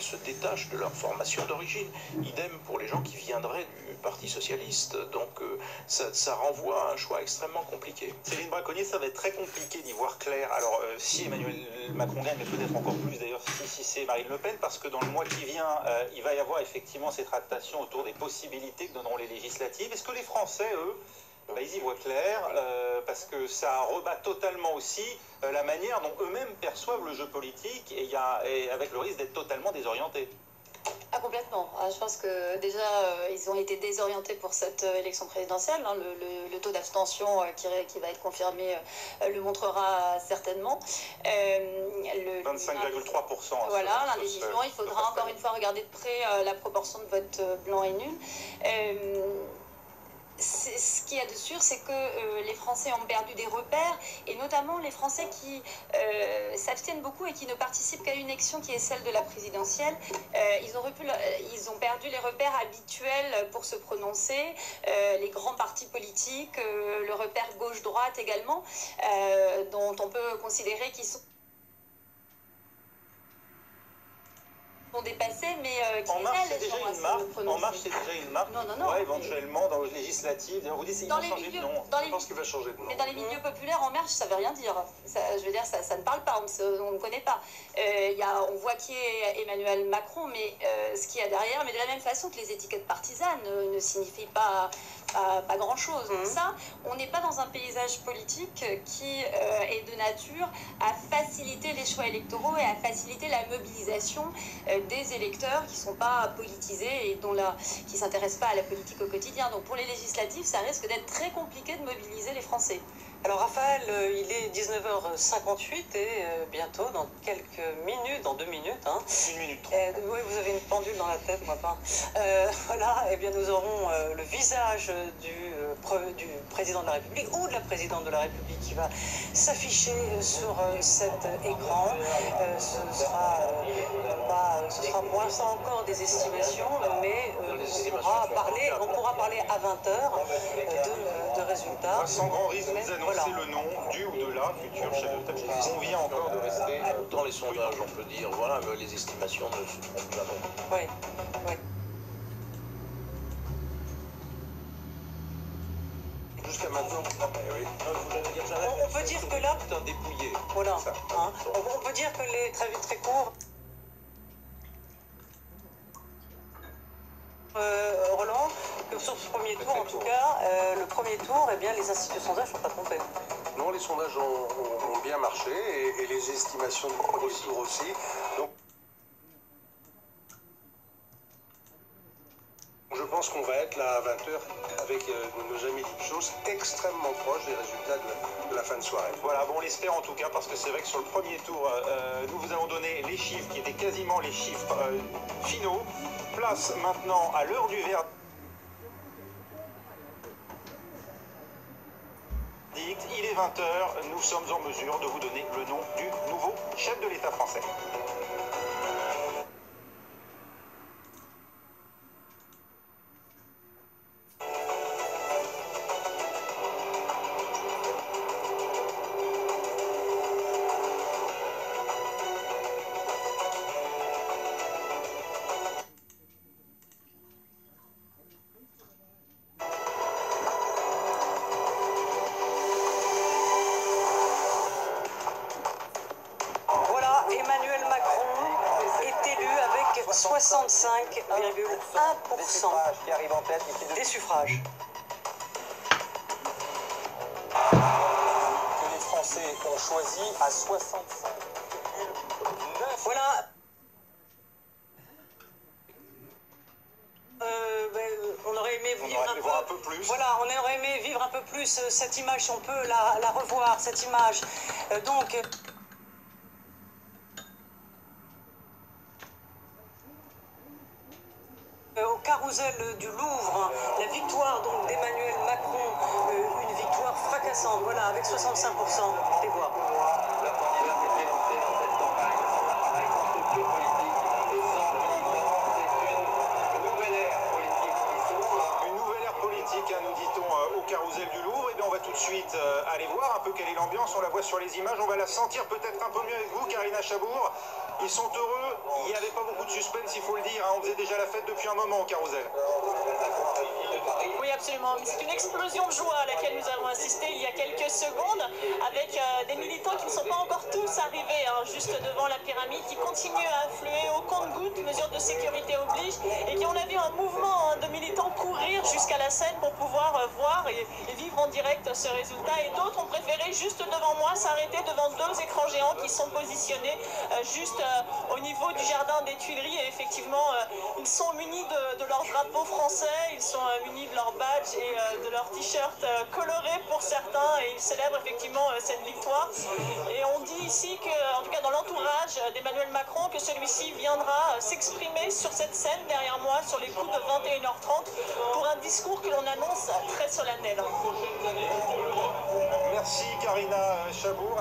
se détachent de leur formation d'origine. Idem pour les gens qui viendraient du Parti socialiste. Donc ça renvoie à un choix extrêmement compliqué. Céline Braconnier, ça va être très compliqué d'y voir clair. Alors si Emmanuel Macron gagne, mais peut-être encore plus d'ailleurs si c'est Marine Le Pen, parce que dans le mois qui vient, il va y avoir effectivement ces tractations autour des possibilités que donneront les législatives. Est-ce que les Français, eux, ils y voient clair, parce que ça rebat totalement aussi la manière dont eux-mêmes perçoivent le jeu politique, et avec le risque d'être totalement désorientés. Ah, complètement. Je pense que déjà, ils ont été désorientés pour cette élection présidentielle. Hein. Le taux d'abstention qui va être confirmé le montrera certainement. 25,3%. Voilà, l'indécision. Il faudra encore une fois regarder de près la proportion de vote blanc et nul. Ce qu'il y a de sûr, c'est que les Français ont perdu des repères, et notamment les Français qui s'abstiennent beaucoup et qui ne participent qu'à une élection qui est celle de la présidentielle. Ils ont perdu les repères habituels pour se prononcer, les grands partis politiques, le repère gauche-droite également, dont on peut considérer qu'ils sont dépassés, mais En marche, c'est déjà une marque. En marche, c'est déjà une marque. Non. Ouais, éventuellement, dans les législatives. Vous dites qu'il va changer de nom. Je pense qu'il va changer de nom. Mais dans les milieux populaires, En Marche, ça ne veut rien dire. Je veux dire, ça ne parle pas, on ne connaît pas. On voit qui est Emmanuel Macron, mais ce qu'il y a derrière, mais de la même façon que les étiquettes partisanes ne signifient pas grand-chose. Donc ça, on n'est pas dans un paysage politique qui est de nature à faciliter les choix électoraux et à faciliter la mobilisation des électeurs qui ne sont pas politisés et qui ne s'intéressent pas à la politique au quotidien. Donc pour les législatives, ça risque d'être très compliqué de mobiliser les Français. Alors Raphaël, il est 19h58 et bientôt, dans quelques minutes, dans 2 minutes. Hein, 1 minute 30. Oui, vous avez une pendule dans la tête, moi pas. Voilà, et bien nous aurons le visage du président de la République ou de la présidente de la République qui va s'afficher sur cet écran. Ce sera pour l'instant encore des estimations, mais on pourra parler à 20h de résultats. Sans grand risque de vous annoncer le nom du ou de la futur chef de l'État. Il convient encore de rester. Dans les sondages, on peut dire, voilà, mais les estimations ne se trompent jamais. Oui. Jusqu'à maintenant, on peut dire que là, dépouillé. Voilà. Hein, on peut dire que les très vite, très court. Roland, que sur ce premier tour, en tout cas, le premier tour, eh bien, les instituts de sondage ne sont pas trompés. Non, les sondages ont bien marché et les estimations du premier tour aussi. Donc, je pense qu'on va être là à 20h avec nos amis d'Ipsos extrêmement proches des résultats de la fin de soirée. Voilà, bon, on l'espère en tout cas, parce que c'est vrai que sur le premier tour, nous vous allons donner les chiffres qui étaient quasiment les chiffres finaux. Place maintenant à l'heure du verdict. Il est 20h, nous sommes en mesure de vous donner le nom du nouveau chef de l'État français. Emmanuel Macron est élu avec 65,1% des suffrages. Que les Français ont choisi à 65,9%. Voilà. On aurait aimé vivre un peu plus. Voilà, on aurait aimé vivre un peu plus cette image, si on peut la revoir, cette image. Donc. Au carrousel du Louvre, la victoire donc d'Emmanuel Macron, une victoire fracassante, voilà, avec 65% des voix. Une nouvelle ère politique, hein, nous dit-on, au carrousel du Louvre. Et bien on va tout de suite aller voir un peu quelle est l'ambiance. On la voit sur les images, on va la sentir peut-être un peu mieux avec vous, Karina Chabour. Ils sont heureux, il n'y avait pas beaucoup de suspense, il faut le dire, hein. On faisait déjà la fête depuis un moment au Carrousel. Oui, absolument. C'est une explosion de joie à laquelle nous avons assisté il y a quelques secondes, avec des militants qui ne sont pas encore tous arrivés, hein, juste devant la pyramide, qui continuent à affluer au compte-gouttes, mesures de sécurité oblige, et qui, on a vu un mouvement, hein, de militants courir jusqu'à la scène pour pouvoir voir et vivre en direct ce résultat. Et d'autres ont préféré, juste devant moi, s'arrêter devant deux écrans géants qui sont positionnés juste au niveau du jardin des Tuileries. Et effectivement, ils sont munis de leur drapeau français, ils sont munis de leur badge et de leur t-shirt colorés pour certains, et ils célèbrent effectivement cette victoire. Et on dit ici que, en tout cas dans l'entourage d'Emmanuel Macron, que celui-ci viendra s'exprimer sur cette scène derrière moi sur les coups de 21h30 pour un discours que l'on annonce très solennel. Merci Karina Chabour.